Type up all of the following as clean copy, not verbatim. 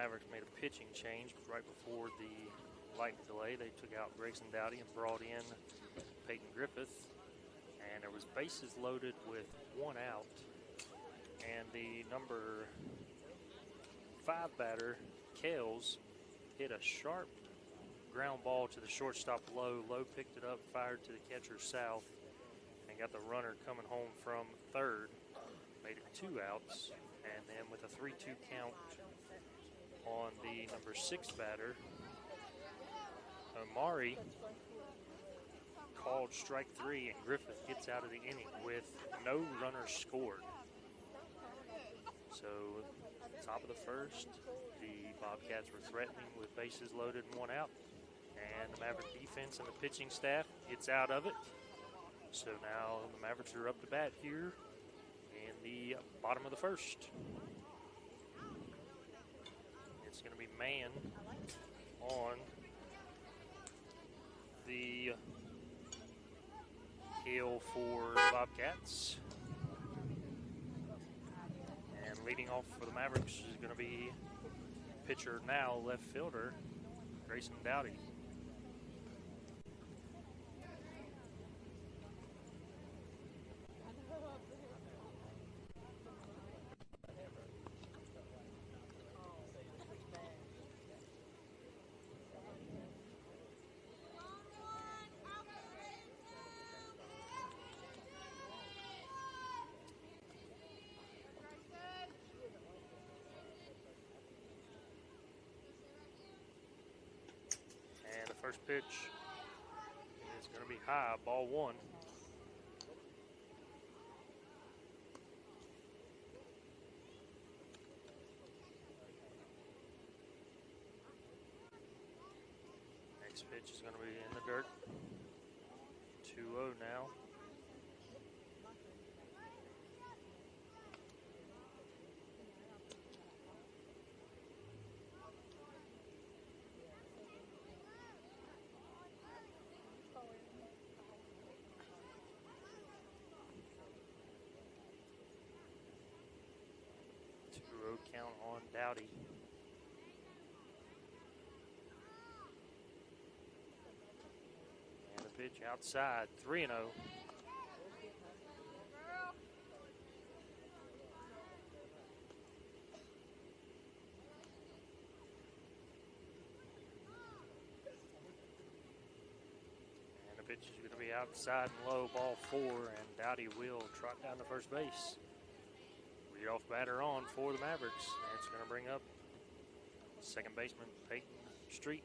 Mavericks made a pitching change right before the light delay. They took out Grayson Dowdy and brought in Peyton Griffith. And there was bases loaded with 1 out. And the number 5 batter, Kales, hit a sharp ground ball to the shortstop Lowe. Lowe picked it up, fired to the catcher South, and got the runner coming home from third. Made it 2 outs. And then with a 3-2 count on the number 6 batter, Omari called strike 3, and Griffith gets out of the inning with no runners scored. So, top of the first, the Bobcats were threatening with bases loaded and 1 out. And the Maverick defense and the pitching staff gets out of it. So now the Mavericks are up to bat here in the bottom of the first. It's going to be man on the hill for the Bobcats. And leading off for the Mavericks is going to be pitcher now, left fielder, Grayson Dowdy. And the first pitch is going to be high, ball 1. Next pitch is going to be in the dirt. 2-0 now. Count on Dowdy. And the pitch outside, 3-0. And the pitch is going to be outside and low, ball 4, and Dowdy will trot down to first base. Off batter on for the Mavericks, and it's going to bring up second baseman Peyton Street.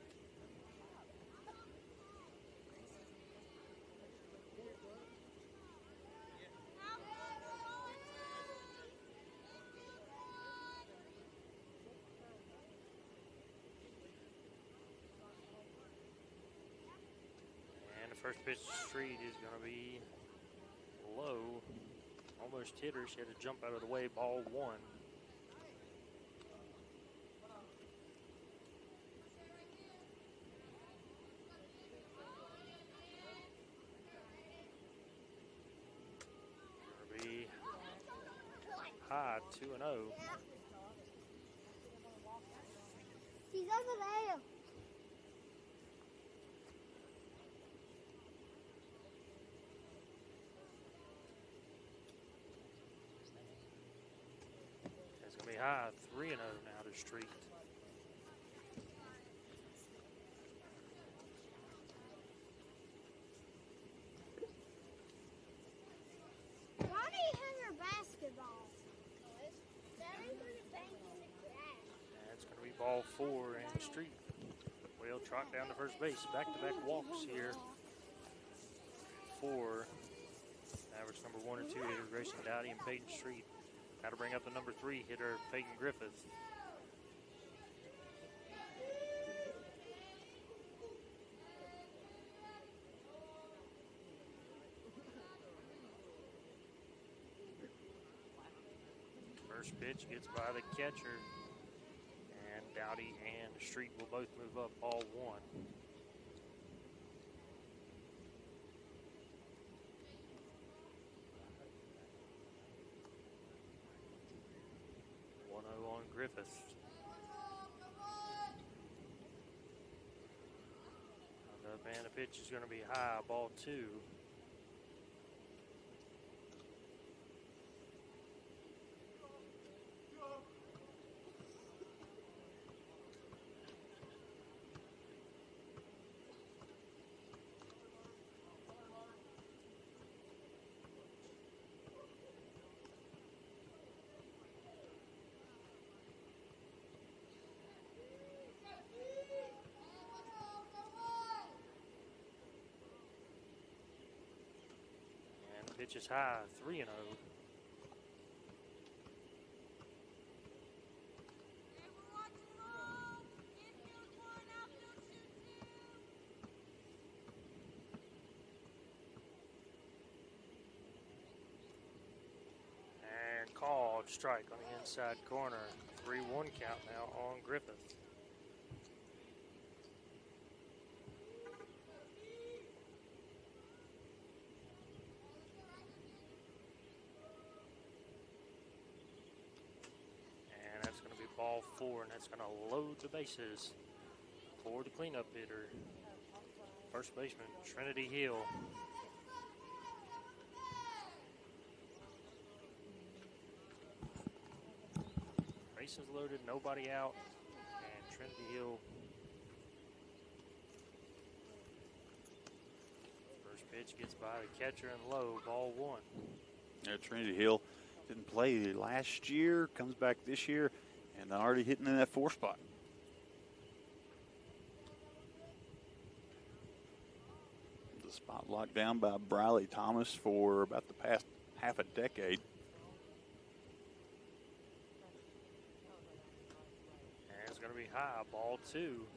And the first pitch to Street is going to be low. Almost hit her. She had to jump out of the way. Ball 1. It'll be high, 2-0. She's over there. It's going to be high, 3-0 now to Street. Mommy has her basketball. Daddy's gonna bang in the grass. And it's going to be ball 4 and Street will trot down to first base. Back-to-back walks here for average number 1 and 2 hitter Grayson Dowdy and Peyton Street. Now to bring up the number 3 hitter, Peyton Griffith. First pitch gets by the catcher, and Dowdy and Street will both move up, ball 1. On Griffith. and the pitch is going to be high, ball 2. Pitch is high, 3-0. And called strike on the inside corner. 3-1 count now on Griffith. Ball 4, and that's going to load the bases for the cleanup hitter. First baseman, Trinity Hill. Bases loaded, nobody out, and Trinity Hill. First pitch gets by the catcher and low, ball 1. Yeah, Trinity Hill didn't play last year, comes back this year. And already hitting in that 4 spot. The spot locked down by Briley Thomas for about the past half a decade. And it's going to be high, ball 2. 2-0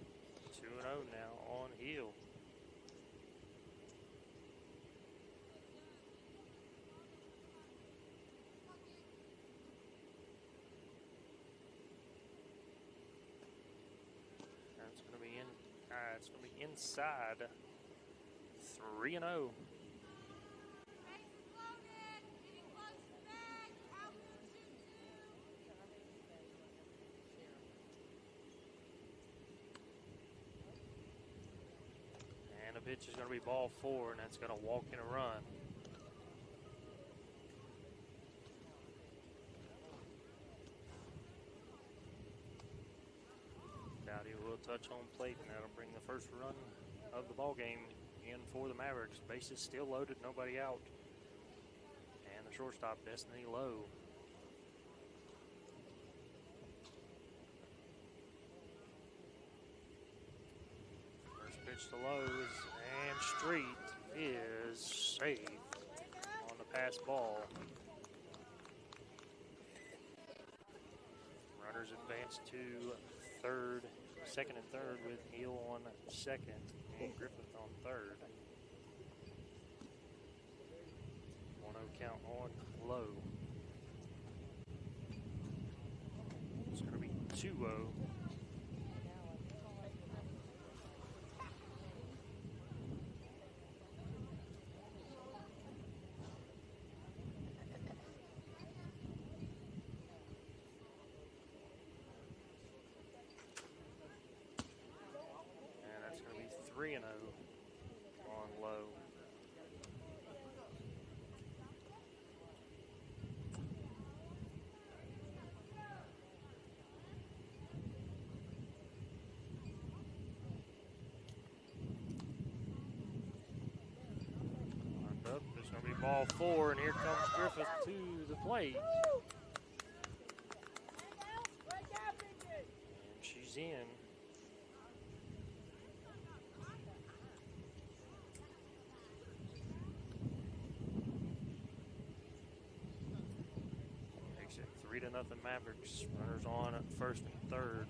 now on Hill. It's going to be inside. 3-0. And the pitch is going to be ball 4, and that's going to walk in a run. Dowdy will touch home plate, and that'll bring the first run of the ball game in for the Mavericks. Bases still loaded, nobody out. And the shortstop, Destiny Lowe. First pitch to Lowe's, and Street is safe on the pass ball. Runners advance to second and third with Hill on second and Griffith on third. 1-0 count on Lowe. It's going to be 2-0. And that's going to be 3-0 on Lowe. Up. There's going to be ball 4, and here comes Griffith to the plate. And she's in. Makes it 3-0 Mavericks. Runners on at first and third.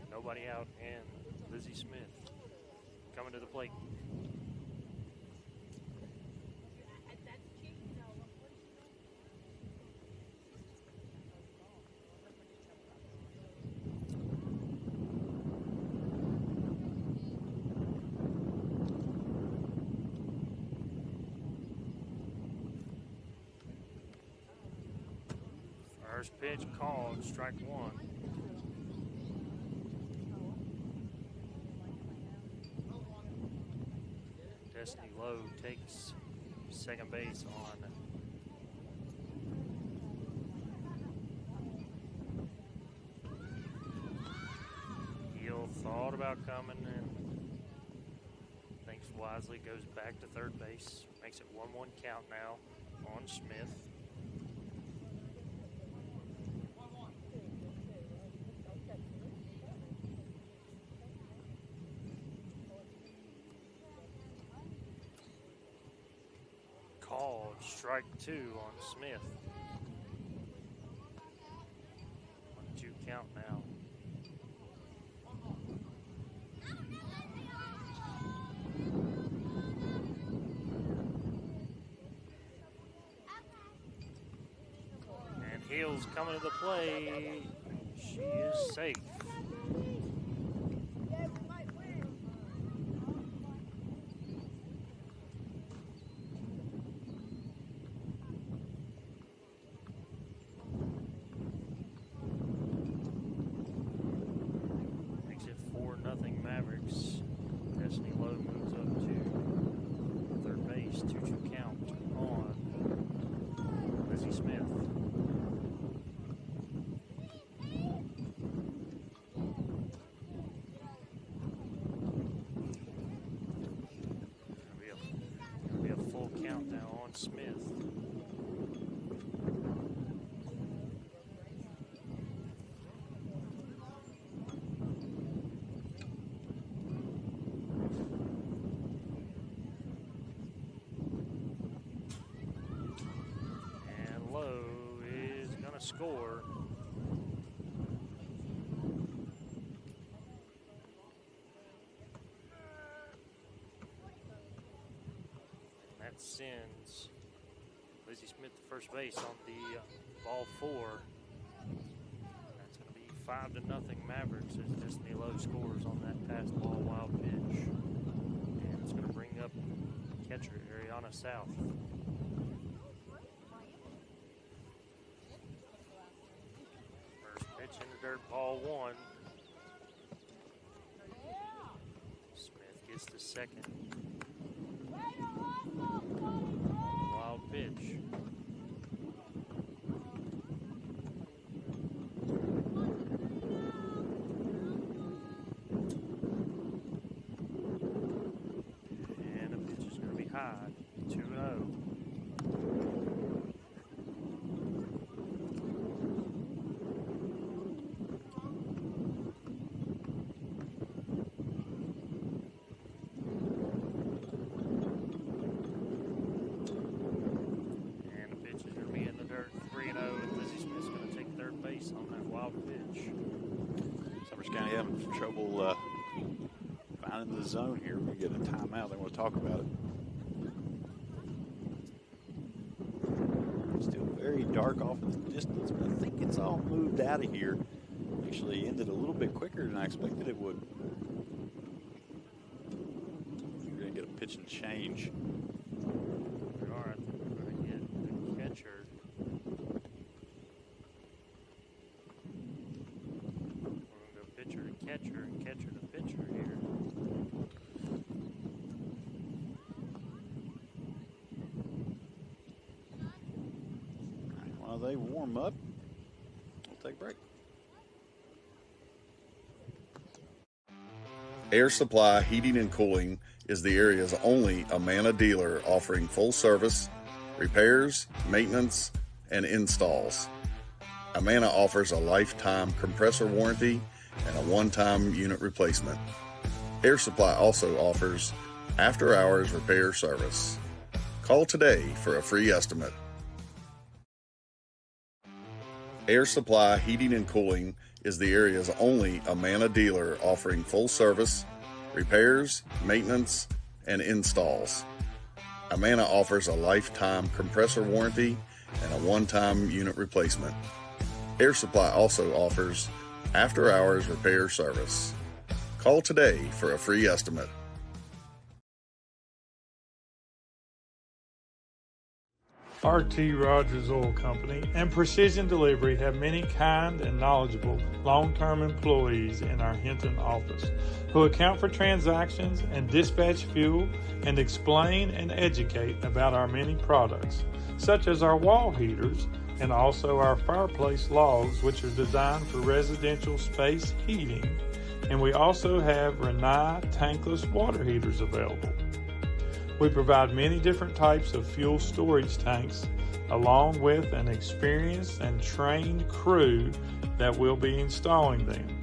Nobody out, and Lizzie Smith coming to the plate. First pitch called, strike 1. Destiny Lowe takes second base on Hill. Thought about coming and thinks wisely, goes back to third base, makes it 1-1 count now on Smith. Called strike 2 on Smith. 1-2 count now. And Hill's coming to the play. She is safe. Mavericks. Destiny Lowe moves up to third base, 2-2 count on Lizzie Smith. It'll be a full count now on Smith. Score. That sends Lizzie Smith to first base on the ball 4. That's going to be 5-0 Mavericks as Destiny Lowe scores on that pass ball wild pitch. And it's going to bring up catcher Ariana South. Into dirt, ball 1. Smith gets the second. Wild pitch. And the pitch is going to be high. 2-0. On that wild pitch. Summers County having trouble finding the zone here. We get a timeout. They want to talk about it. Still very dark off in the distance, but I think it's all moved out of here. Actually ended a little bit quicker than I expected it would. We're going to get a pitch and change. We are. I think we're going to get the catcher. Catcher and catcher to pitcher here. While they warm up, we'll take a break. Air Supply Heating and Cooling is the area's only Amana dealer offering full service, repairs, maintenance, and installs. Amana offers a lifetime compressor warranty and a one-time unit replacement. Air Supply also offers after-hours repair service. Call today for a free estimate. Air Supply Heating and Cooling is the area's only Amana dealer offering full service, repairs, maintenance, and installs. Amana offers a lifetime compressor warranty and a one-time unit replacement. Air Supply also offers after-hours repair service. Call today for a free estimate. R.T. Rogers Oil Company and Precision Delivery have many kind and knowledgeable long-term employees in our Hinton office who account for transactions and dispatch fuel and explain and educate about our many products, such as our wall heaters and also our fireplace logs, which are designed for residential space heating, and we also have Rinnai tankless water heaters available. We provide many different types of fuel storage tanks along with an experienced and trained crew that will be installing them.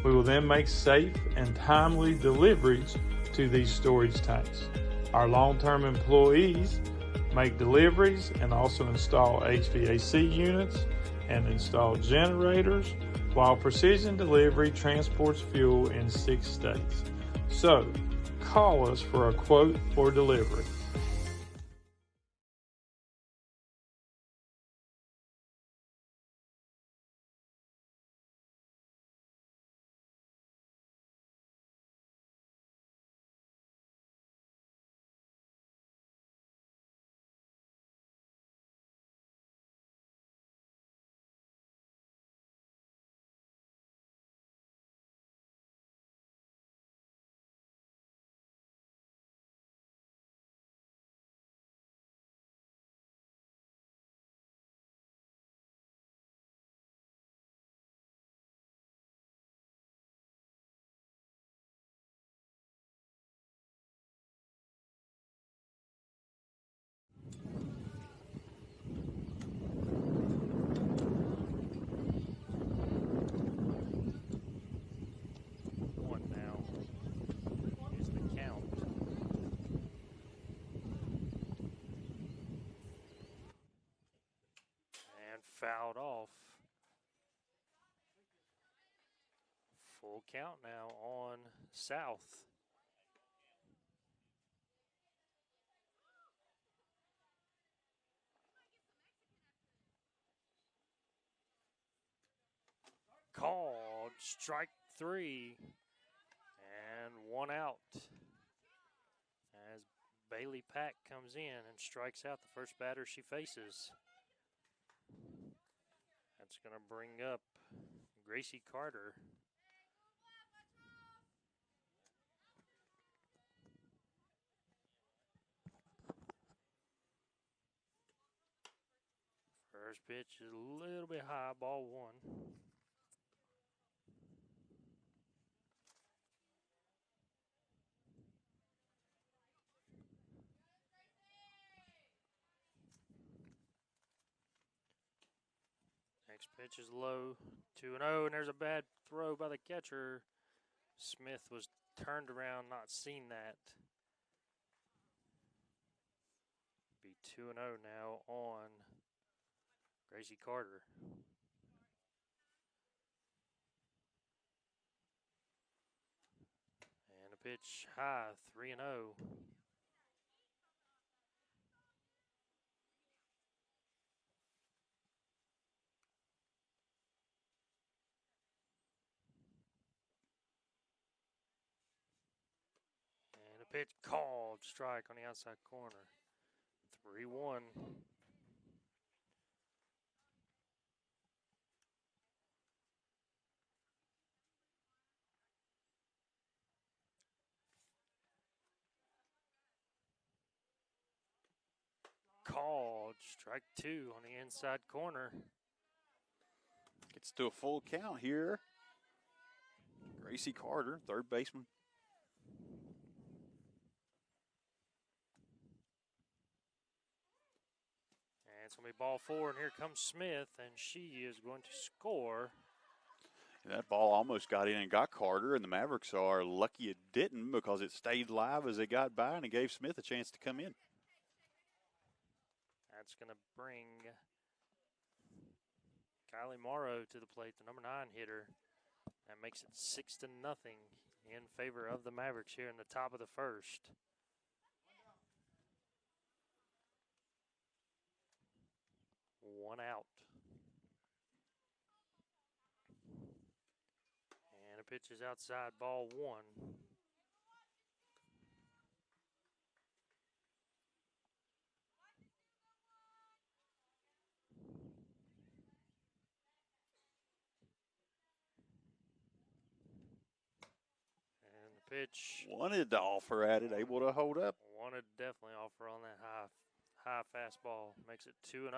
We will then make safe and timely deliveries to these storage tanks. Our long-term employees make deliveries and also install HVAC units and install generators, while Precision Delivery transports fuel in 6 states. So, call us for a quote or delivery. Fouled off. Full count now on South. Called strike 3 and 1 out as Bailey Pack comes in and strikes out the first batter she faces. That's going to bring up Gracie Carter. First pitch is a little bit high, ball 1. Next pitch is low, 2-0, and there's a bad throw by the catcher. Smith was turned around, not seen that. Be 2-0 now on Gracie Carter. And a pitch high, 3-0. And a pitch called, strike on the outside corner. 3-1. Called, strike 2 on the inside corner. Gets to a full count here. Gracie Carter, third baseman. And it's going to be ball 4, and here comes Smith, and she is going to score. And that ball almost got in and got Carter, and the Mavericks are lucky it didn't because it stayed live as they got by, and it gave Smith a chance to come in. That's going to bring Kylie Morrow to the plate, the number 9 hitter. That makes it 6-0 in favor of the Mavericks here in the top of the first. One out. And a pitch is outside, ball 1. pitch. Wanted to offer at it, able to hold up. Wanted to definitely offer on that high fastball. Makes it 2-0.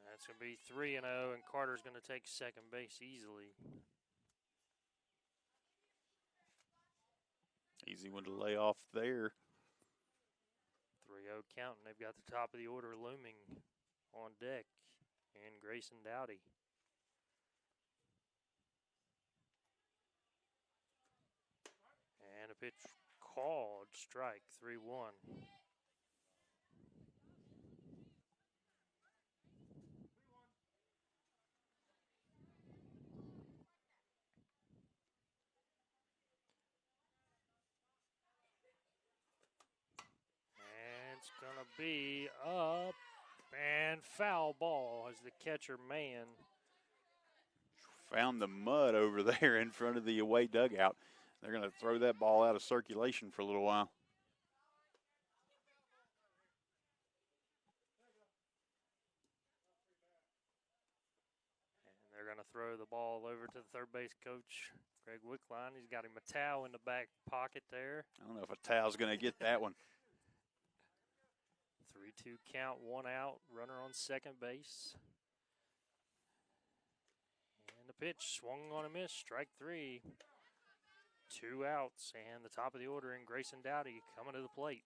That's going to be 3-0, and Carter's going to take second base easily. Easy one to lay off there. 3-0 count, and they've got the top of the order looming on deck, and Grayson Dowdy. And a pitch called, strike, 3-1. And it's going to be up and foul ball as the catcher, man. Found the mud over there in front of the away dugout. They're going to throw that ball out of circulation for a little while. And they're going to throw the ball over to the third base coach, Greg Wickline. He's got him a towel in the back pocket there. I don't know if a towel's going to get that one. 3-2 count, 1 out, runner on second base. And the pitch swung on a miss, strike 3. 2 outs, and the top of the order in Grayson Dowdy coming to the plate.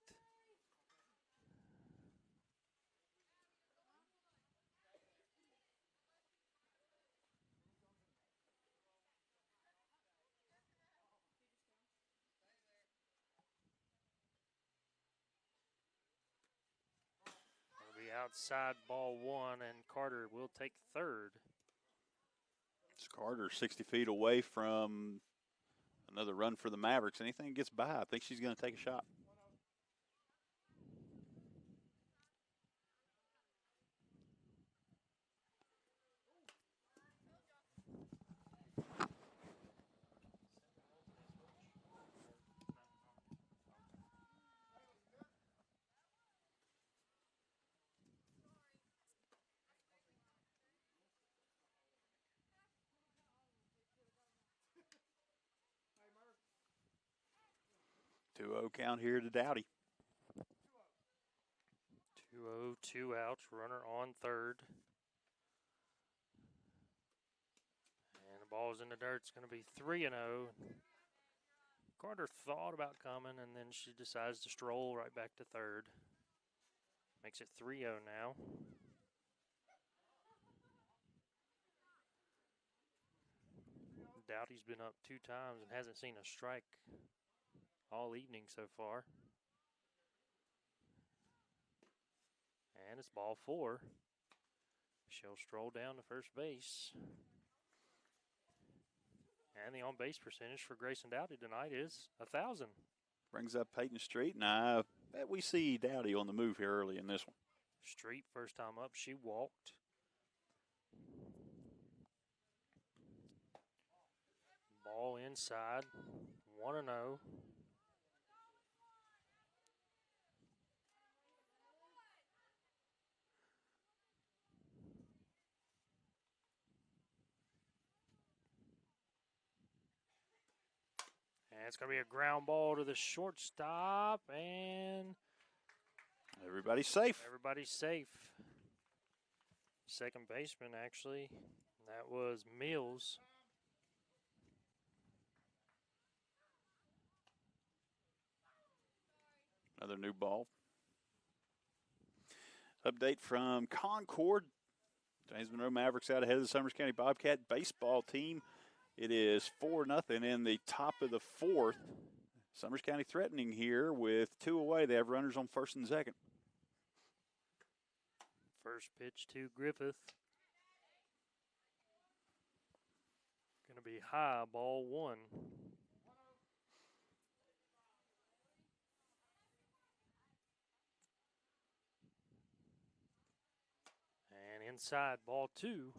It'll be outside ball 1, and Carter will take third. It's Carter 60 feet away from another run for the Mavericks. Anything that gets by, I think she's going to take a shot. Two-0 count here to Dowdy. 2-0, 2 outs, runner on third. And the ball's in the dirt. It's going to be 3-0. Carter thought about coming, and then she decides to stroll right back to third. Makes it 3-0 now. Dowdy's been up 2 times and hasn't seen a strike all evening so far. And it's ball 4. She'll stroll down to first base. And the on-base percentage for Grayson Dowdy tonight is 1,000. Brings up Peyton Street, and I bet we see Dowdy on the move here early in this one. Street, first time up, she walked. Ball inside, 1-0. And it's going to be a ground ball to the shortstop, and Everybody's safe. everybody's safe. Second baseman, actually. That was Mills. Another new ball. Update from Concord. James Monroe Mavericks out ahead of the Summers County Bobcat baseball team. It is 4-0 in the top of the 4th. Summers County threatening here with 2 away. They have runners on first and second. First pitch to Griffith. Going to be high, ball 1. And inside, ball 2.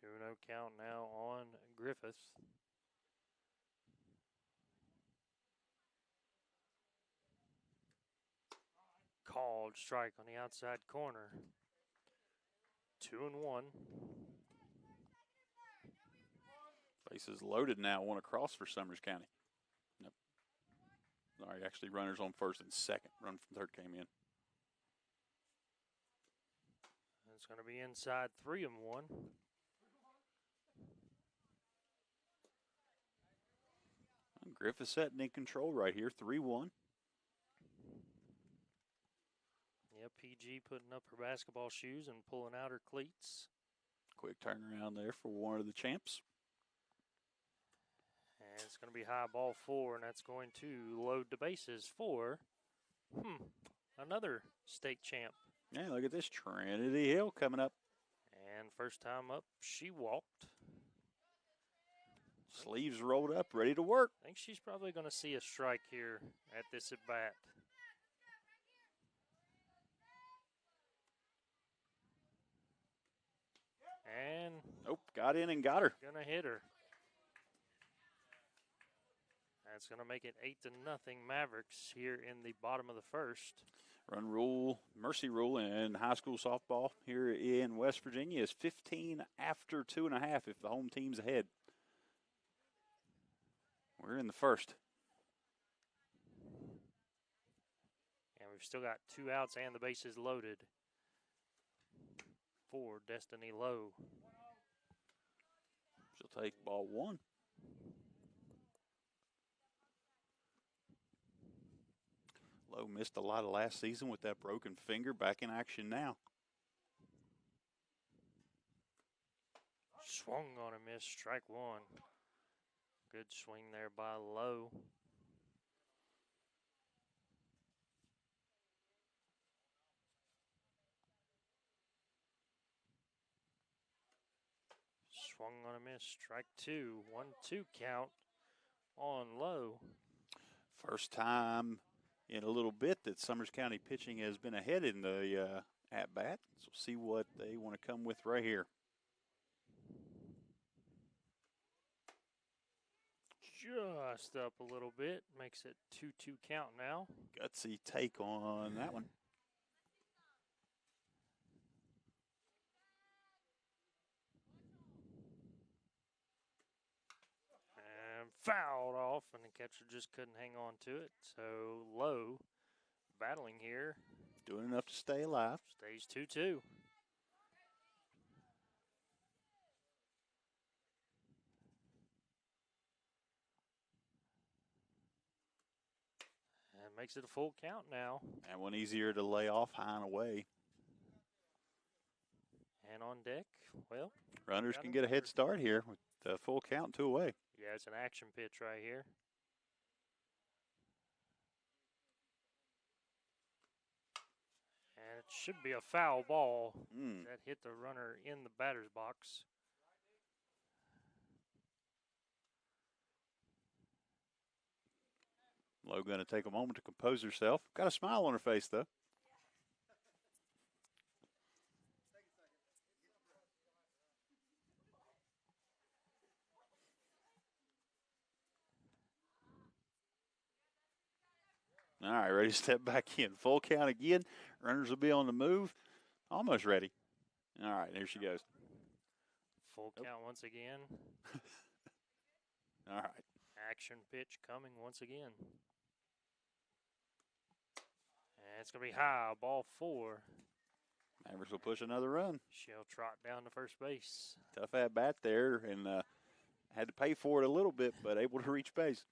2-0 count now on Griffith. Called strike on the outside corner. 2-1. Bases loaded now, one across for Summers County. Nope. Sorry, actually runners on first and second. Run from third came in. It's going to be inside 3-1. Griffith setting in control right here, 3-1. Yep, PG putting up her basketball shoes and pulling out her cleats. Quick turnaround there for one of the champs. And it's going to be high ball 4, and that's going to load the bases for another state champ. Yeah, look at this, Trinity Hill coming up. And first time up, she walked. Sleeves rolled up, ready to work. I think she's probably going to see a strike here at this at-bat. And nope, got in and got her. Gonna hit her. That's gonna make it 8-0 Mavericks here in the bottom of the first. Run rule, mercy rule in high school softball here in West Virginia is 15 after 2.5 if the home team's ahead. We're in the first. And we've still got 2 outs and the bases loaded for Destiny Lowe. She'll take ball 1. Lowe missed a lot of last season with that broken finger. Back in action now. Swung on a miss, strike 1. Good swing there by Lowe. Swung on a miss, strike 2. 1-2 count on Lowe. First time in a little bit that Summers County pitching has been ahead in the at-bat. So we'll see what they want to come with right here. Just up a little bit, makes it 2-2 count now. Gutsy take on that one. And fouled off, and the catcher just couldn't hang on to it. So Lowe battling here. Doing enough to stay alive. Stays 2-2. And makes it a full count now. And one easier to lay off high and away. And on deck, well. Runners can get a head start here with the full count 2 away. Yeah, it's an action pitch right here. And it should be a foul ball that hit the runner in the batter's box. Lowe going to take a moment to compose herself. Got a smile on her face, though. All right, ready to step back in. Full count again. Runners will be on the move. Almost ready. All right, there she goes. Full count once again. All right. Action pitch coming once again. And it's going to be high, ball 4. Mavericks will push another run. She'll trot down to first base. Tough at bat there, and had to pay for it a little bit, but able to reach base.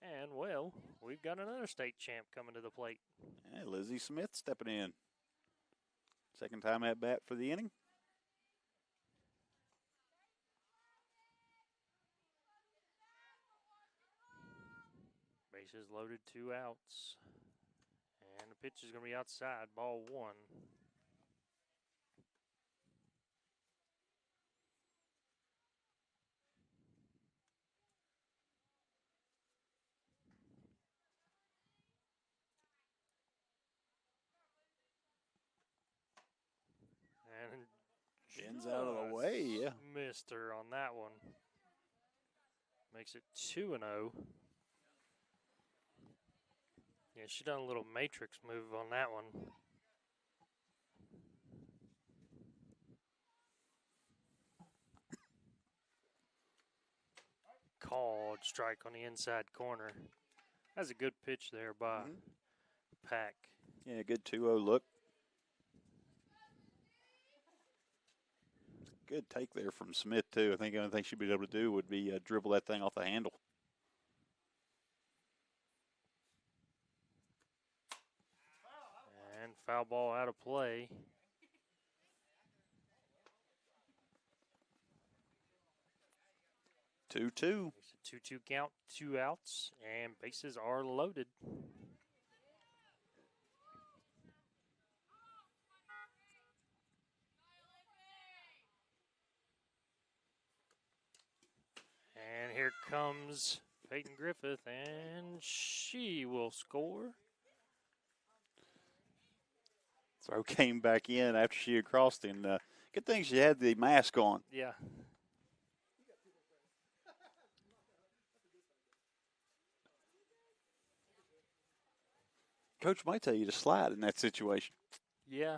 And, well, we've got another state champ coming to the plate. Yeah, Lizzie Smith stepping in. Second time at bat for the inning. Bases loaded, 2 outs. And the pitch is going to be outside, ball 1. And Bends out of the way, yeah. Missed her on that one. Makes it 2-0. Yeah, she done a little matrix move on that one. Called strike on the inside corner. That's a good pitch there by Pack. Yeah, good 2-0 look. Good take there from Smith, too. I think the only thing she'd be able to do would be dribble that thing off the handle. And foul ball out of play. It's a 2-2 count, 2 outs, and bases are loaded. And here comes Peyton Griffith, and she will score. Throw came back in after she had crossed, and good thing she had the mask on. Yeah. Coach might tell you to slide in that situation. Yeah.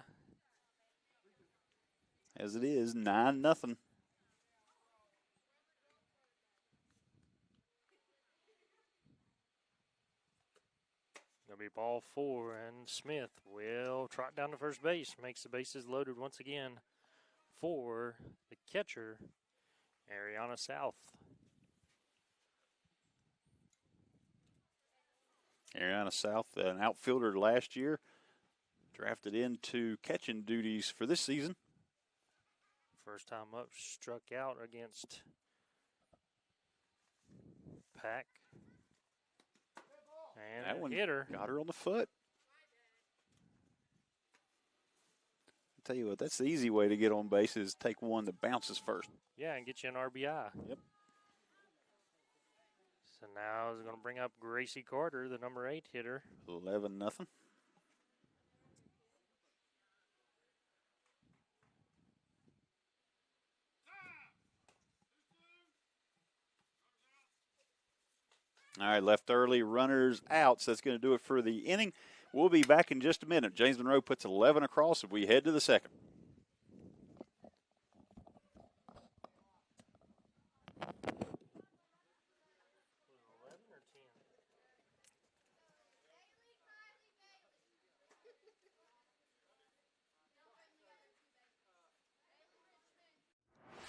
As it is, 9-0. Gonna be ball 4, and Smith will trot down to first base, makes the bases loaded once again for the catcher, Ariana South. Ariana South, an outfielder last year, drafted into catching duties for this season. First time up, struck out against Pack. And that one hit her. Got her on the foot. I'll tell you what, that's the easy way to get on base is take one that bounces first. Yeah, and get you an RBI. Yep. So now is going to bring up Gracie Carter, the number 8 hitter. 11-0. All right, left early, runners out. So that's going to do it for the inning. We'll be back in just a minute. James Monroe puts 11 across as we head to the second.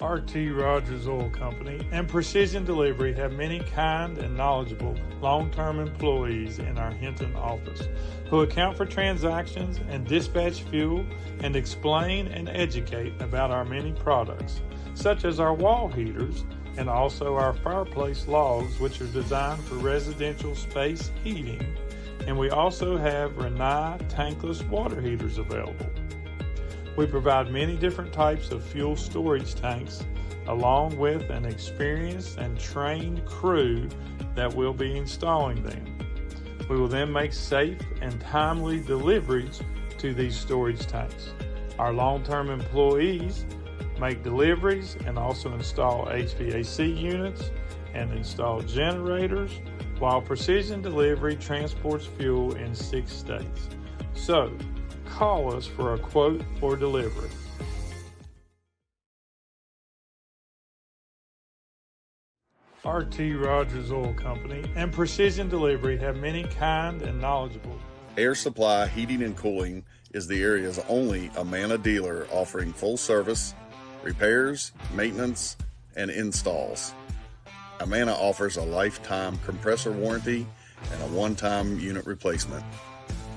RT Rogers Oil Company and Precision Delivery have many kind and knowledgeable long-term employees in our Hinton office who account for transactions and dispatch fuel and explain and educate about our many products, such as our wall heaters and also our fireplace logs, which are designed for residential space heating. And we also have Rinnai tankless water heaters available. We provide many different types of fuel storage tanks along with an experienced and trained crew that will be installing them. We will then make safe and timely deliveries to these storage tanks. Our long-term employees make deliveries and also install HVAC units and install generators, while Precision Delivery transports fuel in 6 states. So, call us for a quote or delivery. RT Rogers Oil Company and Precision Delivery have many kind and knowledgeable. Air Supply Heating and Cooling is the area's only Amana dealer offering full service, repairs, maintenance, and installs. Amana offers a lifetime compressor warranty and a one-time unit replacement.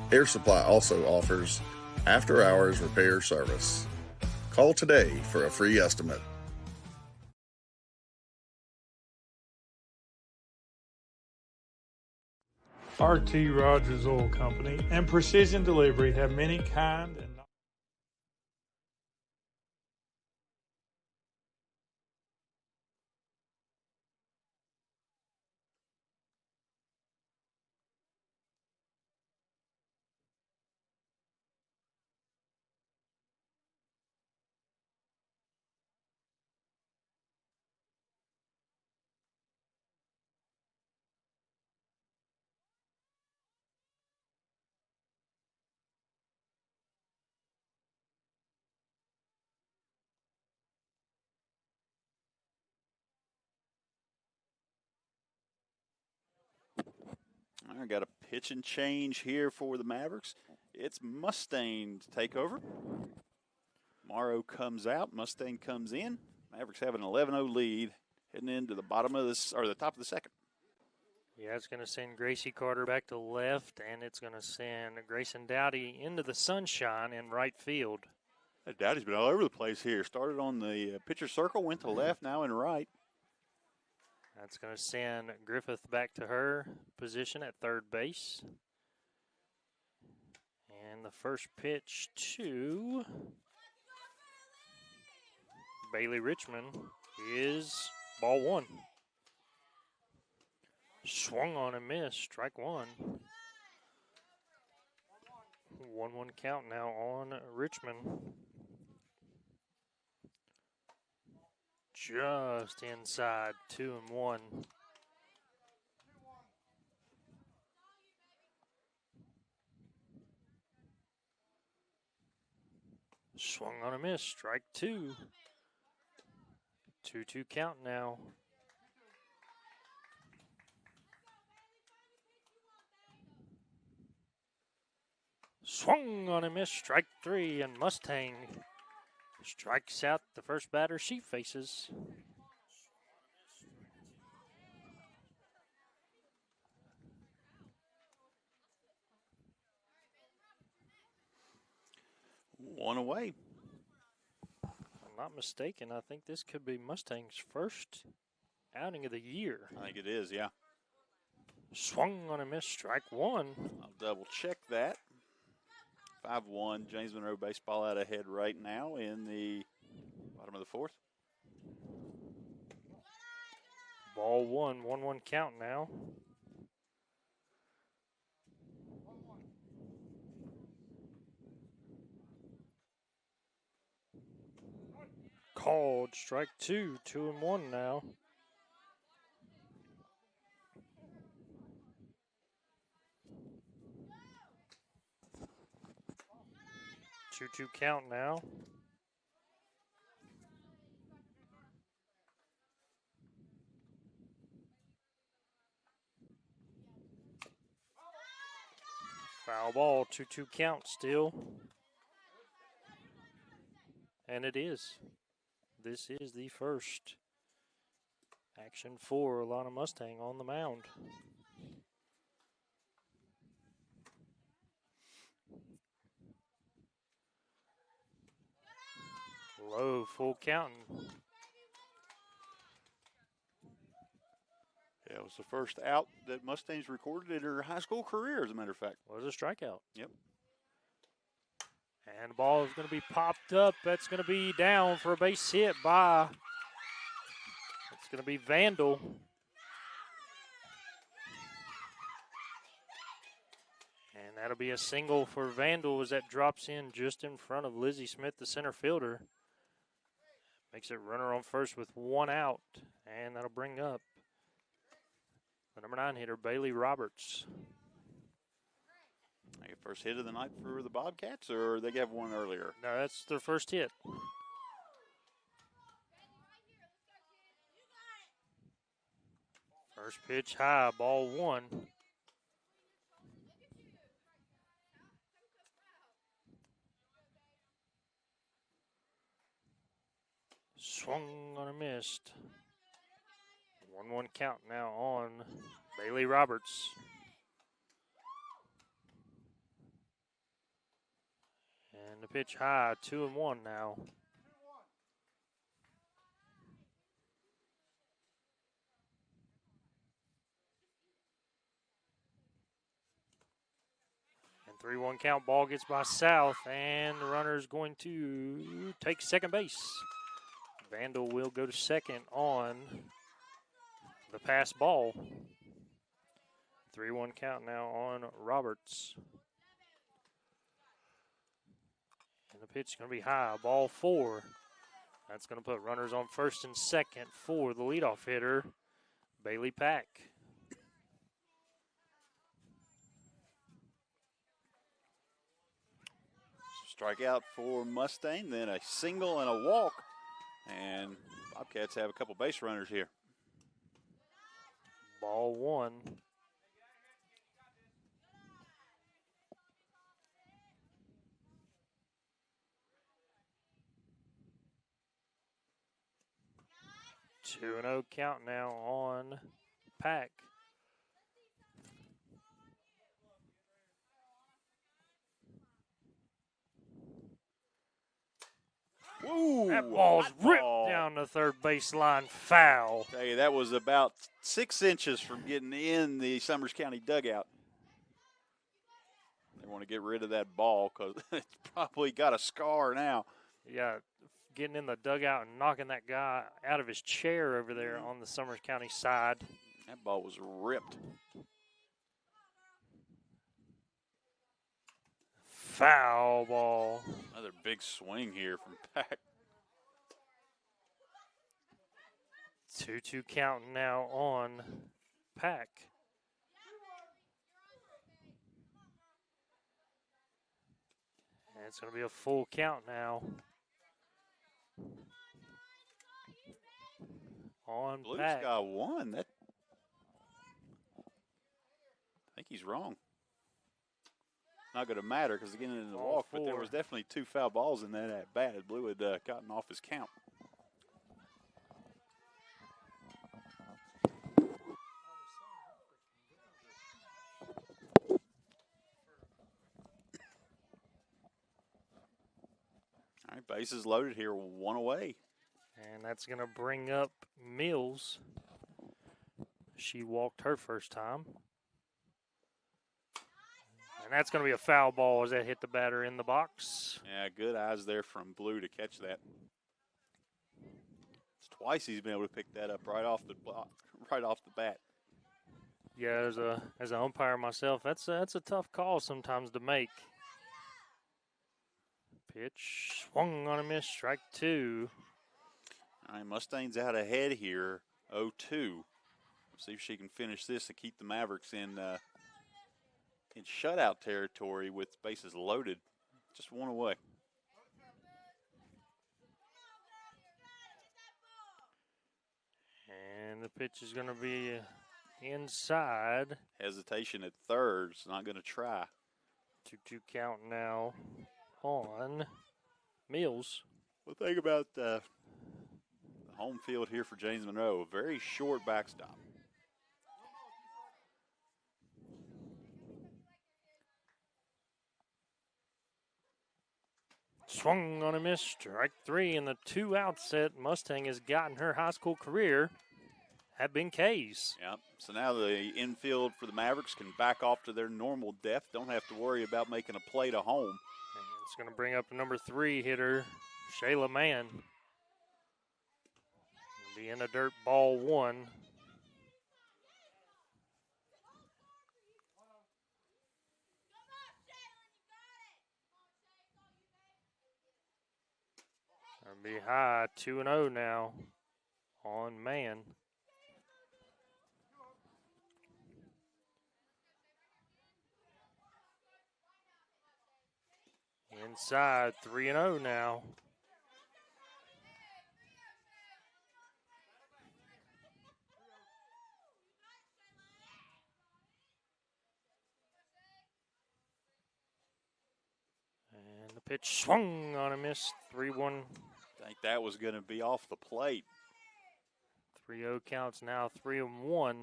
Air Supply also offers after-hours repair service. Call today for a free estimate. RT Rogers Oil Company and Precision Delivery have many kind and All right, got a pitch and change here for the Mavericks. It's Mustaine to take over. Morrow comes out. Mustaine comes in. Mavericks have an 11-0 lead heading into the bottom of this, or the top of the second. Yeah, it's going to send Gracie Carter back to left, and it's going to send Grayson Dowdy into the sunshine in right field. Dowdy's been all over the place here. Started on the pitcher circle, went to left, now in right. That's going to send Griffith back to her position at third base. And the first pitch to Bailey Richmond is ball one. Swung on and missed, strike one. 1-1 count now on Richmond. Just inside, 2-1. Swung on a miss, strike two. 2-2 count now. Swung on a miss, strike three, and Mustang strikes out the first batter she faces. One away. If I'm not mistaken, I think this could be Mustang's first outing of the year. I think it is, yeah. Swung on a miss, strike one. I'll double check that. 5-1, James Monroe baseball out ahead right now in the bottom of the fourth. Ball one, 1-1 count now. Called strike two, 2-1 now. Two count now. Foul ball, 2-2 count still. And it is. This is the first action for Alana Mustang on the mound. Low, full counting. Yeah, it was the first out that Mustangs recorded in her high school career, as a matter of fact. Was a strikeout. Yep. And the ball is going to be popped up. That's going to be down for a base hit by, it's going to be Vandal. And that'll be a single for Vandal as that drops in just in front of Lizzie Smith, the center fielder. Makes it runner on first with one out. And that'll bring up the number 9 hitter, Bailey Roberts. First hit of the night for the Bobcats, or they have one earlier? No, that's their first hit. First pitch high, ball one. Swung on a missed. 1-1 count now on Bailey Roberts. And the pitch high, 2-1 now. And 3-1 count, ball gets by South, and the runner is going to take second base. Vandal will go to second on the pass ball. 3-1 count now on Roberts. And the pitch is going to be high, ball four. That's going to put runners on first and second for the leadoff hitter, Bailey Pack. Strikeout for Mustang, then a single and a walk. And Bobcats have a couple base runners here. Ball one. 2-0 count now on Pack. Woo! That ball's hot ripped ball. down the third baseline, foul. Tell you, that was about 6 inches from getting in the Summers County dugout. They want to get rid of that ball because it's probably got a scar now. Yeah, getting in the dugout and knocking that guy out of his chair over there on the Summers County side. That ball was ripped. Foul ball. Another big swing here from Pack. 2-2 count now on Pack. And it's going to be a full count now on Blue's Pack. got one. I think he's wrong. Not going to matter because they're getting in the All walk, but there four. was definitely 2 foul balls in that at bat. Blue had gotten off his count. All right, bases loaded here, 1 away. And that's going to bring up Mills. She walked her first time. And that's going to be a foul ball as that hit the batter in the box. Yeah, good eyes there from Blue to catch that. It's twice he's been able to pick that up right off the bat. Yeah, as an umpire myself, that's a tough call sometimes to make. Pitch swung on a miss, strike 2. All right, Mustangs out ahead here, 0-2. See if she can finish this and keep the Mavericks in shutout territory with bases loaded. Just 1 away. And the pitch is going to be inside. Hesitation at third. It's not going to try. 2-2 count now on Mills. Well, think about the home field here for James Monroe. A very short backstop. Swung on a miss, strike 3, and the 2 outs that Mustang has gotten her high school career have been K's. Yep. So now the infield for the Mavericks can back off to their normal depth. Don't have to worry about making a play to home. And it's going to bring up number 3 hitter, Shayla Mann. It'll be in the dirt, ball 1. It'll be high, 2-0 now on Mann. Inside, 3-0 now. And the pitch swung on a miss, 3-1. I think that was going to be off the plate. 3-0 counts now, 3-1.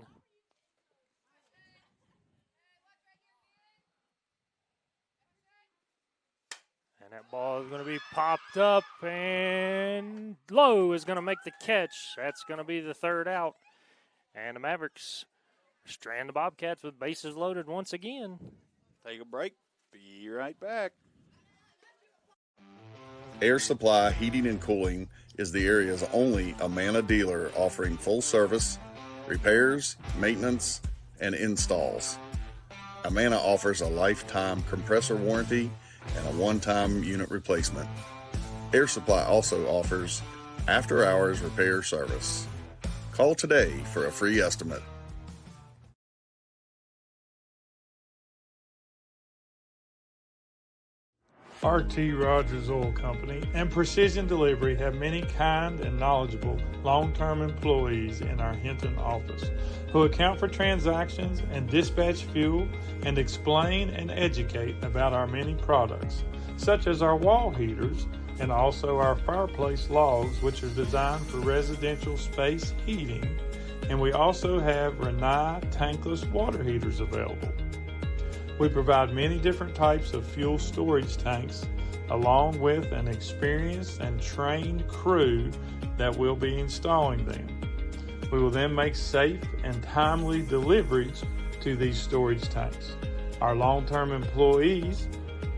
And that ball is going to be popped up, and Lowe is going to make the catch. That's going to be the 3rd out. And the Mavericks strand the Bobcats with bases loaded once again. Take a break. Be right back. Air Supply Heating and Cooling is the area's only Amana dealer offering full service, repairs, maintenance, and installs. Amana offers a lifetime compressor warranty and a one-time unit replacement. Air Supply also offers after-hours repair service. Call today for a free estimate. RT Rogers Oil Company and Precision Delivery have many kind and knowledgeable long-term employees in our Hinton office who account for transactions and dispatch fuel and explain and educate about our many products, such as our wall heaters, and also our fireplace logs, which are designed for residential space heating. And we also have Rinnai tankless water heaters available. We provide many different types of fuel storage tanks, along with an experienced and trained crew that will be installing them. We will then make safe and timely deliveries to these storage tanks. Our long-term employees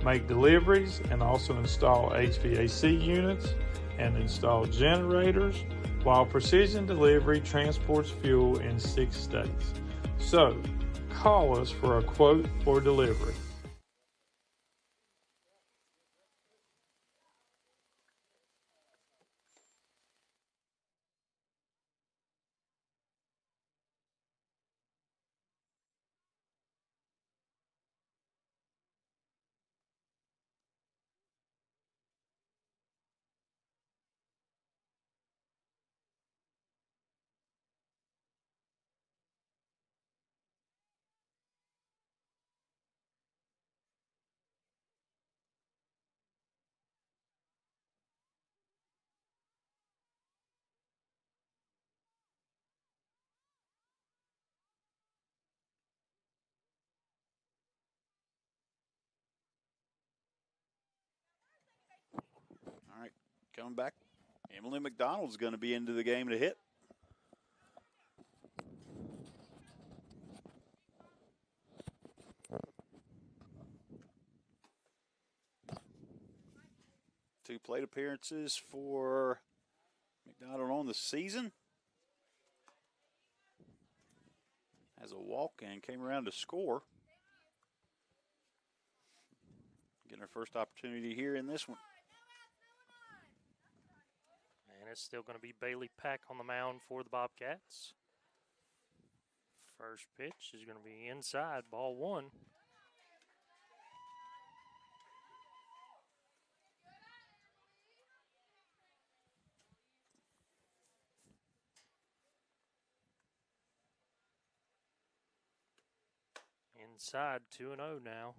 make deliveries and also install HVAC units and install generators, while Precision Delivery transports fuel in 6 states. So, call us for a quote or delivery. All right, coming back. Emily McDonald's going to be into the game to hit. Two plate appearances for McDonald on the season. Has a walk and came around to score. Getting her first opportunity here in this one. And it's still going to be Bailey Pack on the mound for the Bobcats. First pitch is going to be inside, ball 1. Inside, 2-0 now.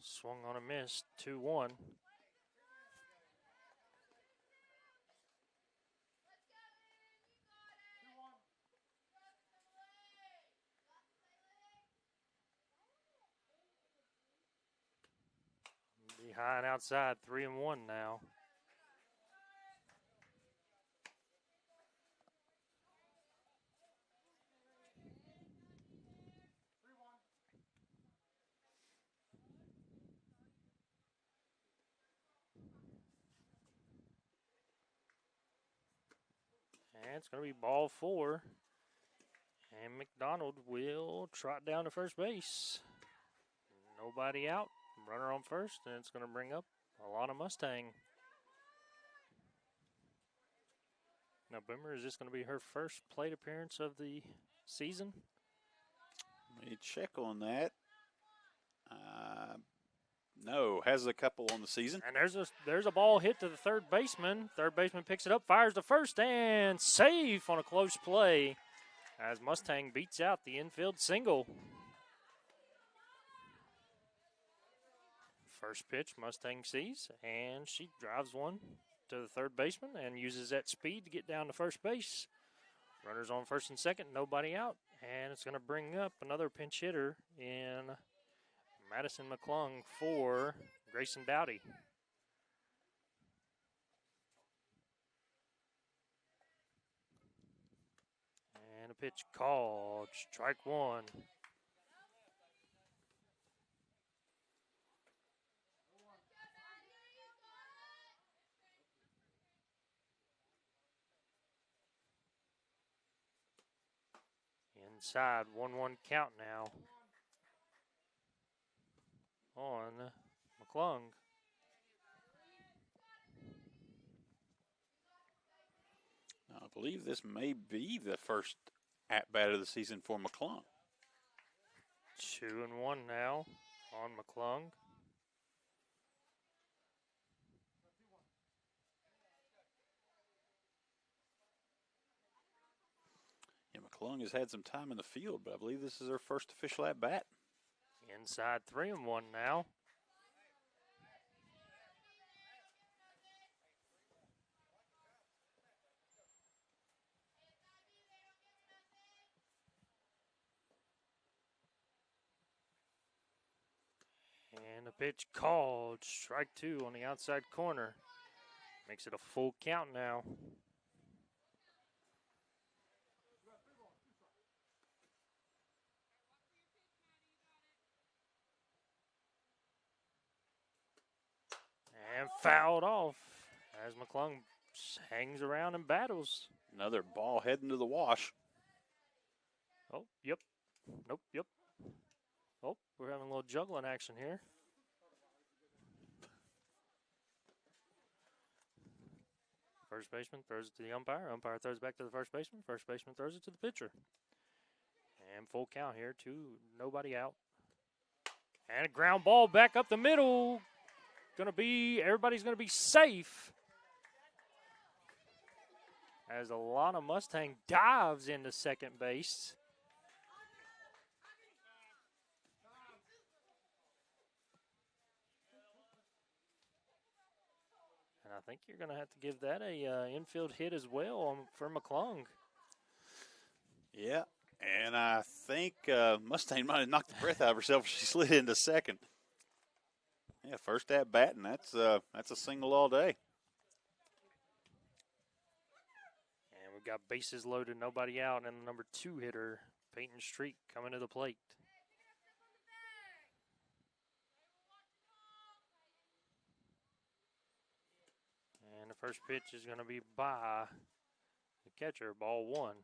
Swung on a miss, 2-1. Behind outside, 3-1 now. And it's going to be ball 4. And McDonald will trot down to first base. Nobody out. Runner on first, and it's going to bring up Alana Mustang. Now, Boomer, is this going to be her first plate appearance of the season? Let me check on that. No, has a couple on the season. And there's a ball hit to the third baseman. Third baseman picks it up, fires to first, and safe on a close play as Mustang beats out the infield single. First pitch, Mustang sees, and she drives one to the third baseman and uses that speed to get down to first base. Runners on first and second, nobody out, and it's going to bring up another pinch hitter in Madison McClung for Grayson Dowdy. And a pitch called, strike 1. Inside, 1-1 count now on McClung. I believe this may be the first at-bat of the season for McClung. 2-1 now on McClung. McClung has had some time in the field, but I believe this is her first official at bat. Inside 3-1 now. And a pitch called, strike 2 on the outside corner. Makes it a full count now. And fouled off as McClung hangs around and battles. Another ball heading to the wash. Oh, yep. Nope, yep. Oh, we're having a little juggling action here. First baseman throws it to the umpire. Umpire throws it back to the first baseman. First baseman throws it to the pitcher. And full count here, nobody out. And a ground ball back up the middle. Everybody's gonna be safe. As Alana Mustang dives into second base. And I think you're gonna have to give that a infield hit as well for McClung. Yeah, and I think Mustang might have knocked the breath out of herself as she slid into second. Yeah, first at bat, and that's a single all day. And we've got bases loaded, nobody out, and the number 2 hitter, Peyton Street, coming to the plate. And the first pitch is going to be by the catcher, ball 1.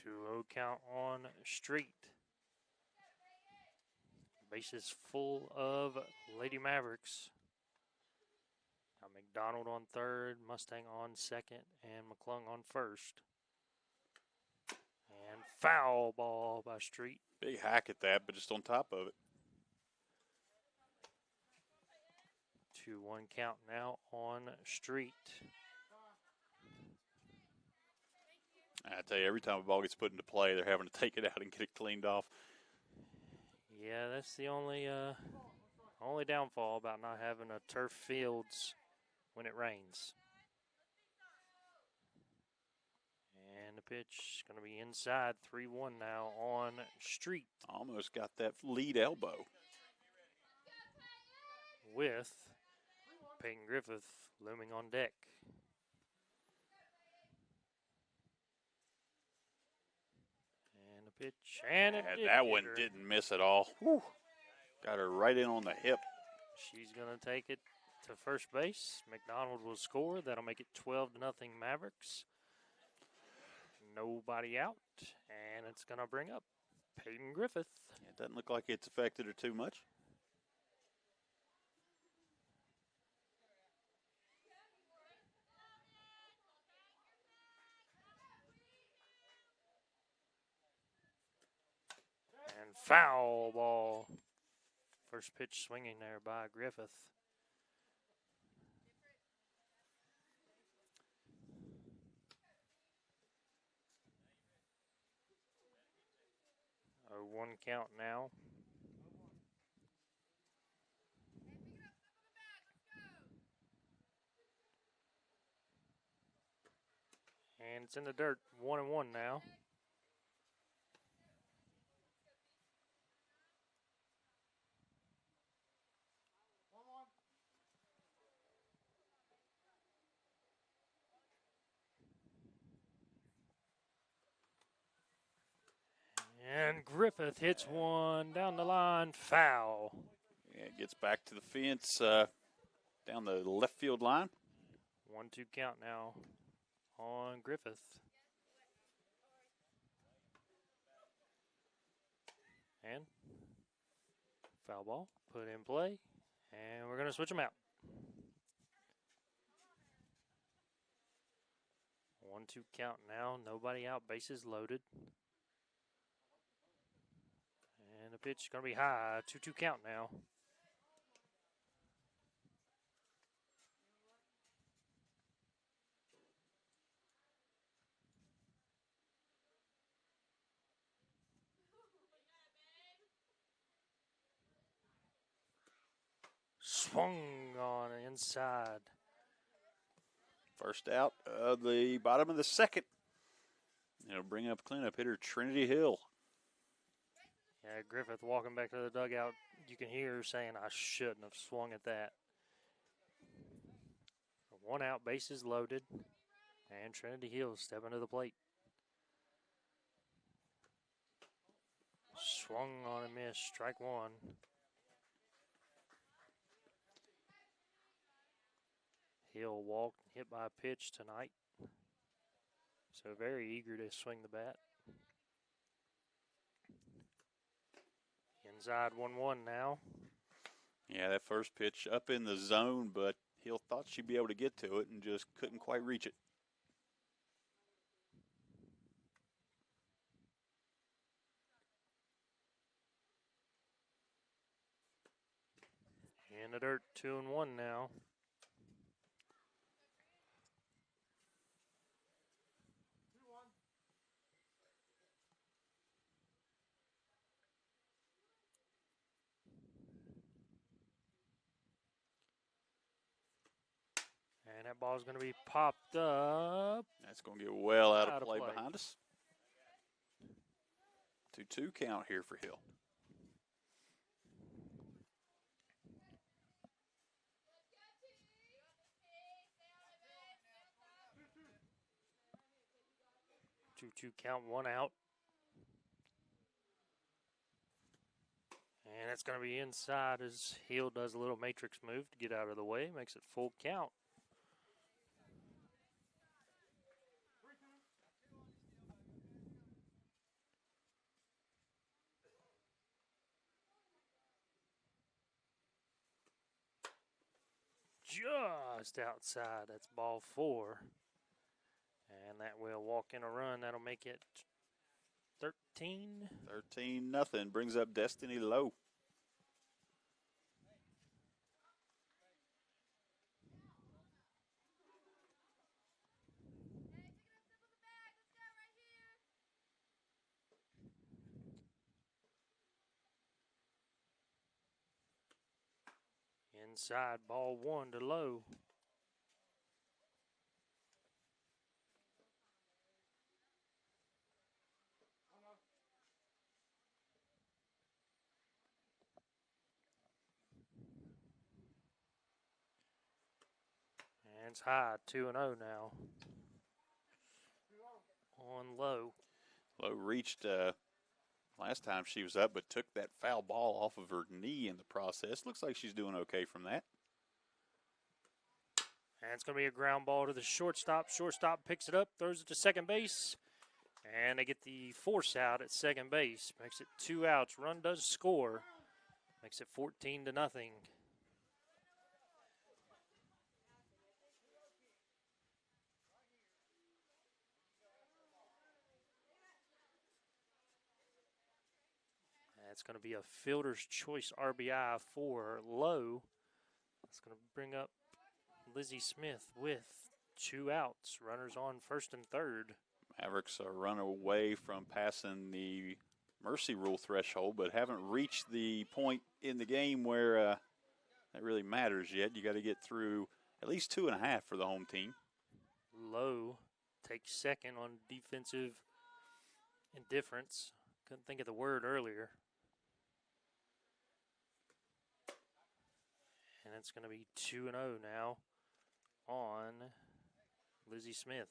Two-0 count on Street. Bases full of Lady Mavericks. Now McDonald on third, Mustang on second, and McClung on first. And foul ball by Street. Big hack at that, but just on top of it. 2-1 count now on Street. I tell you, every time a ball gets put into play, they're having to take it out and get it cleaned off. Yeah, that's the only downfall about not having a turf fields when it rains. And the pitch is going to be inside 3-1 now on Street. Almost got that lead elbow. With Peyton Griffith looming on deck. And the pitch, and that one didn't miss at all. Whew. Got her right in on the hip. She's going to take it to first base. McDonald will score. That'll make it 12-0 Mavericks. Nobody out, and it's going to bring up Peyton Griffith. It doesn't look like it's affected her too much. And foul ball. First pitch swinging there by Griffith. A 1 count now. And it's in the dirt, 1-1 now. And Griffith hits one down the line, foul. Yeah, it gets back to the fence down the left field line. 1-2 count now on Griffith. And foul ball put in play, and we're going to switch them out. 1-2 count now. Nobody out. Bases loaded. And the pitch is going to be high. 2-2 count now. Swung on inside. First out of the bottom of the second. It'll bring up cleanup hitter Trinity Hill. Yeah, Griffith walking back to the dugout. You can hear her saying, I shouldn't have swung at that. 1 out, bases loaded. And Trinity Hill stepping to the plate. Swung on and missed. Strike 1. Hill walked and hit by a pitch tonight. So very eager to swing the bat. Inside 1-1 now. Yeah, that first pitch up in the zone, but Hill thought she'd be able to get to it and just couldn't quite reach it. In the dirt, 2-1 now. And that ball's going to be popped up. That's going to get well out of play play. behind us. 2-2 count here for Hill. Two count, 1 out. And it's going to be inside as Hill does a little matrix move to get out of the way. Makes it full count. Just outside. That's ball 4. And that will walk in a run. That'll make it 13. 13-0. Brings up Destiny Lowe. Inside, ball 1 to Lowe. And it's high, 2-0 now. On Lowe. Lowe reached last time she was up, but took that foul ball off of her knee in the process. Looks like she's doing okay from that. And it's going to be a ground ball to the shortstop. Shortstop picks it up, throws it to second base. And they get the force out at second base. Makes it 2 outs. Run does score. Makes it 14-0. That's going to be a fielder's choice RBI for Lowe. That's going to bring up Lizzie Smith with 2 outs. Runners on first and third. Mavericks are run away from passing the mercy rule threshold, but haven't reached the point in the game where that really matters yet. You got to get through at least 2.5 for the home team. Lowe takes second on defensive indifference. Couldn't think of the word earlier. And it's going to be 2-0 now on Lizzie Smith.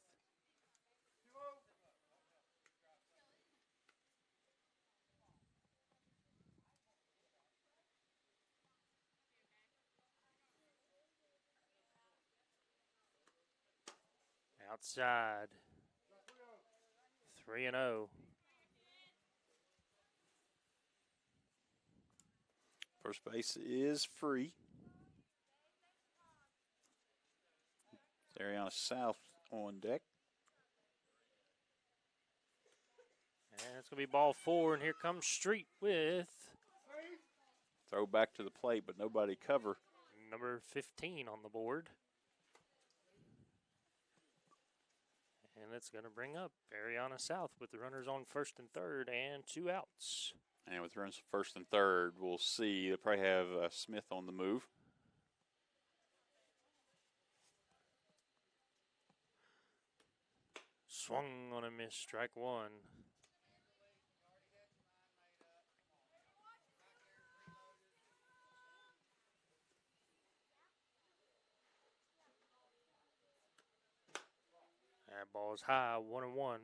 Outside. 3-0. First base is free. Ariana South on deck. That's going to be ball 4, and here comes Street with Throw back to the plate, but nobody cover. number 15 on the board. And it's going to bring up Ariana South with the runners on first and third and 2 outs. And with runners first and third, we'll see. They'll probably have Smith on the move. Swung on a miss, strike 1. That ball is high, 1-1.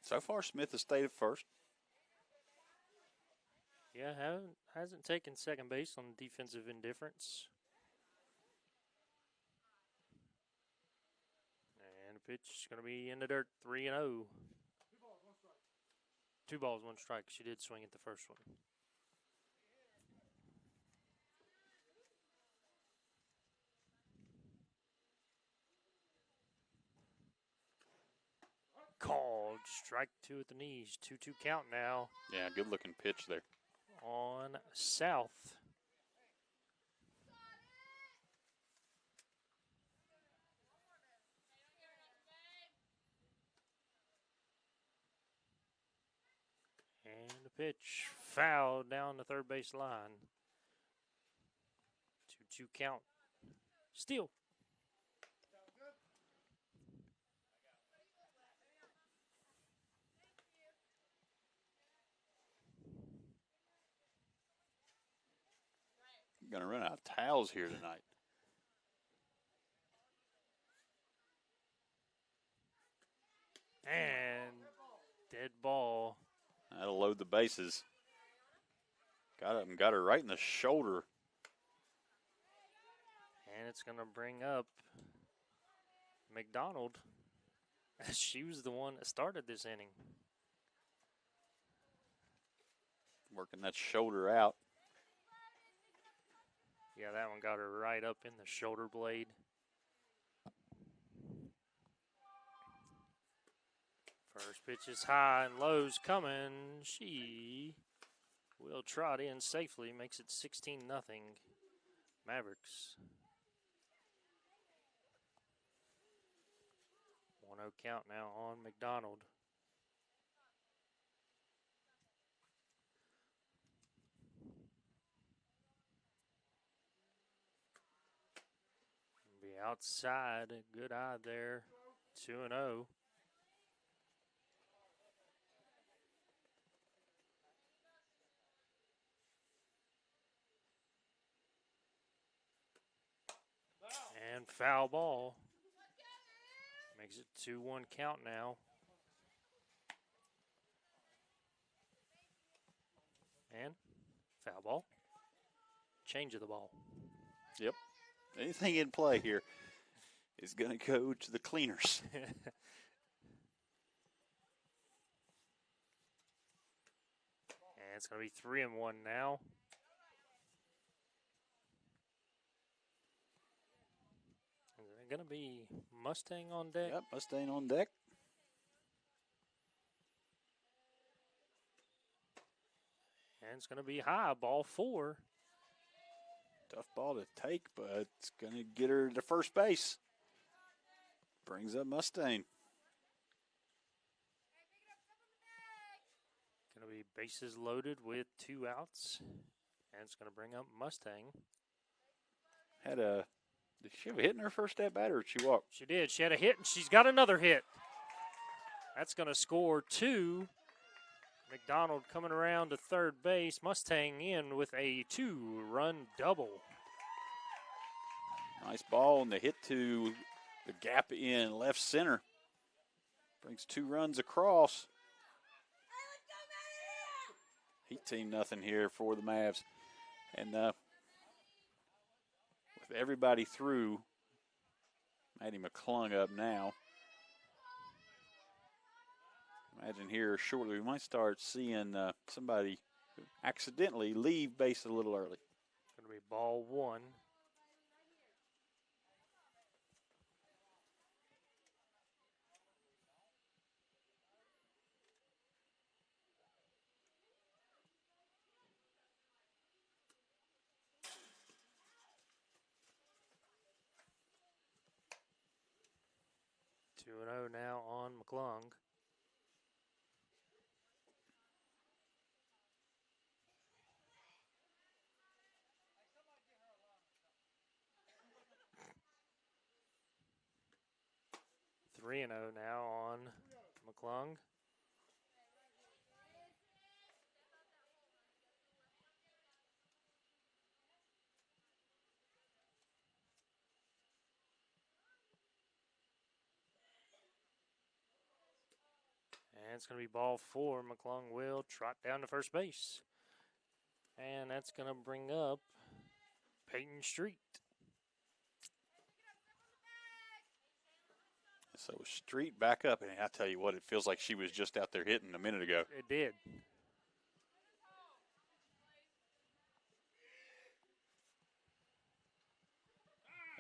So far, Smith has stayed at first. Yeah, hasn't taken second base on defensive indifference. And the pitch is going to be in the dirt, 3-0. 2 balls, 1 strike. She did swing at the first one. Called strike 2 at the knees. 2-2 count now Yeah, good looking pitch there. on South. And the pitch fouled down the third base line. 2-2 count. Steal. Going to run out of towels here tonight. And dead ball. That'll load the bases. Got her right in the shoulder. And it's going to bring up McDonald, as she was the one that started this inning. Working that shoulder out. Yeah, that one got her right up in the shoulder blade. First pitch is high and low's coming. She will trot in safely, makes it 16-0 Mavericks. 1-0 count now on McDonald. Be outside, a good eye there. 2-0. And foul ball. Makes it 2-1 count now. And foul ball. Change of the ball. Yep. Anything in play here is going to go to the cleaners. And it's going to be 3-1 now. Is it going to be Mustang on deck? Yep, Mustang on deck. And it's going to be high, ball 4. Tough ball to take, but it's going to get her to first base. Brings up Mustang. Going to be bases loaded with 2 outs. And it's going to bring up Mustang. Did she have a hit in her first at bat, or did she walk? She did. She had a hit, and she's got another hit. That's going to score 2. McDonald coming around to third base. Mustang in with a 2-run double. Nice ball, and the hit to the gap in left center. Brings 2 runs across. 18-0 here for the Mavs. And with everybody through, Maddie McClung up now. Imagine here shortly we might start seeing somebody accidentally leave base a little early. Going to be ball 1. 2-0 now on McClung. Three and 0 now on McClung. And it's going to be ball 4. McClung will trot down to first base. And that's going to bring up Peyton Street. So Street back up, and I tell you what, it feels like she was just out there hitting a minute ago. It did.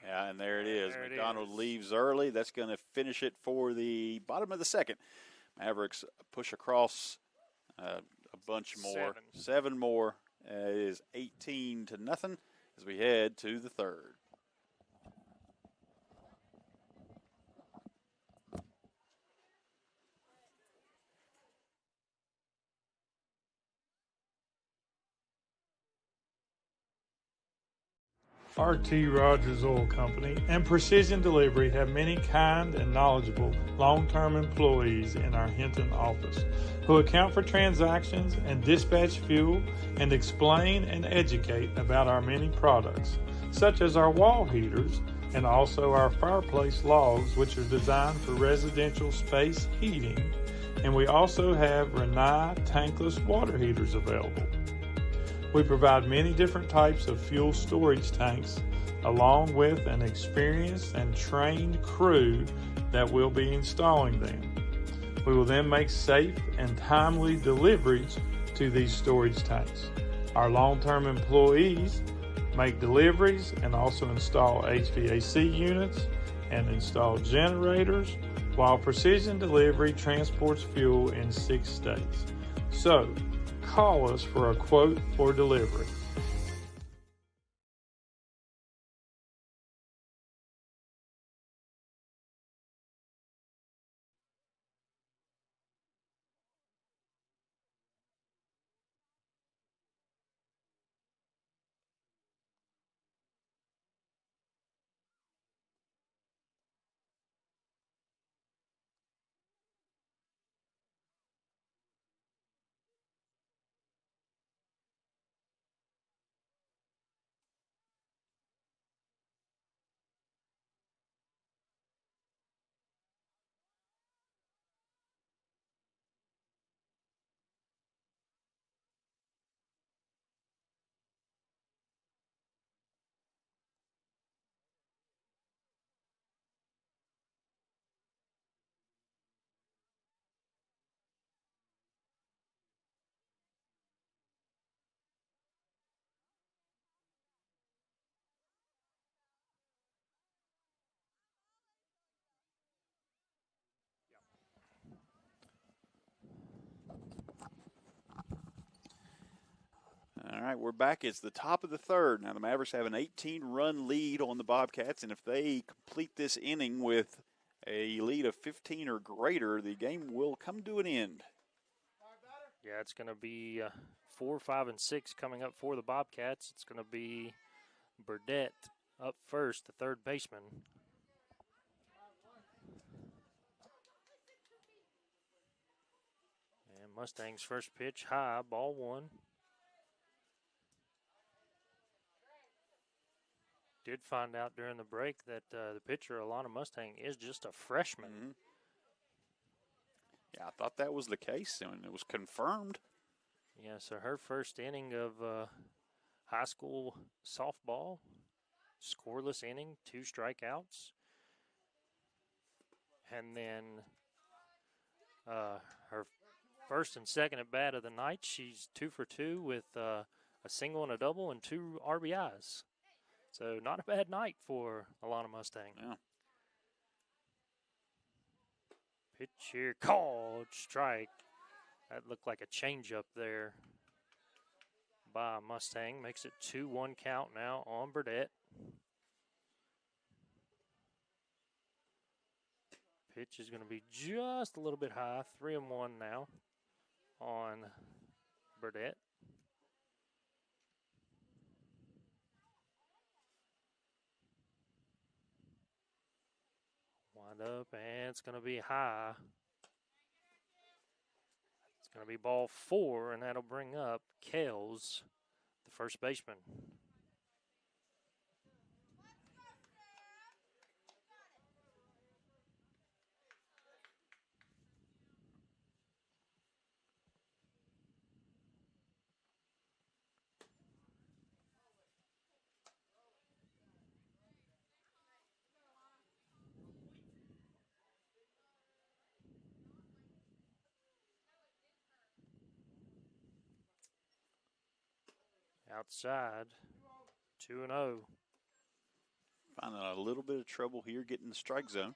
Yeah, and there it is. There it McDonald is. leaves early. That's going to finish it for the bottom of the second. Mavericks push across a bunch more. 7 more. It is 18-0 as we head to the third. RT Rogers Oil Company and Precision Delivery have many kind and knowledgeable long-term employees in our Hinton office who account for transactions and dispatch fuel and explain and educate about our many products, such as our wall heaters and also our fireplace logs, which are designed for residential space heating, and we also have Rinnai tankless water heaters available. We provide many different types of fuel storage tanks along with an experienced and trained crew that will be installing them. We will then make safe and timely deliveries to these storage tanks. Our long-term employees make deliveries and also install HVAC units and install generators, while Precision Delivery transports fuel in 6 states. So, call us for a quote for delivery. All right, we're back. It's the top of the third. Now, the Mavericks have an 18-run lead on the Bobcats, and if they complete this inning with a lead of 15 or greater, the game will come to an end. Yeah, it's going to be 4, 5, and 6 coming up for the Bobcats. It's going to be Burdette up first, the third baseman. And Mustangs' first pitch high, ball 1. Did find out during the break that the pitcher, Alana Mustang, is just a freshman. Mm-hmm. Yeah, I thought that was the case, and it was confirmed. Yeah, so her first inning of high school softball, scoreless inning, 2 strikeouts. And then her first and second at bat of the night, she's 2 for 2 with a single and a double and 2 RBIs. So not a bad night for Alana Mustang. Yeah. Pitch here, called strike. That looked like a changeup there by Mustang. Makes it 2-1 count now on Burdette. Pitch is going to be just a little bit high. 3-1 now on Burdette. Wind up, and it's going to be high. It's going to be ball 4, and that'll bring up Kells, the first baseman. Outside, 2-0. Finding a little bit of trouble here getting the strike zone.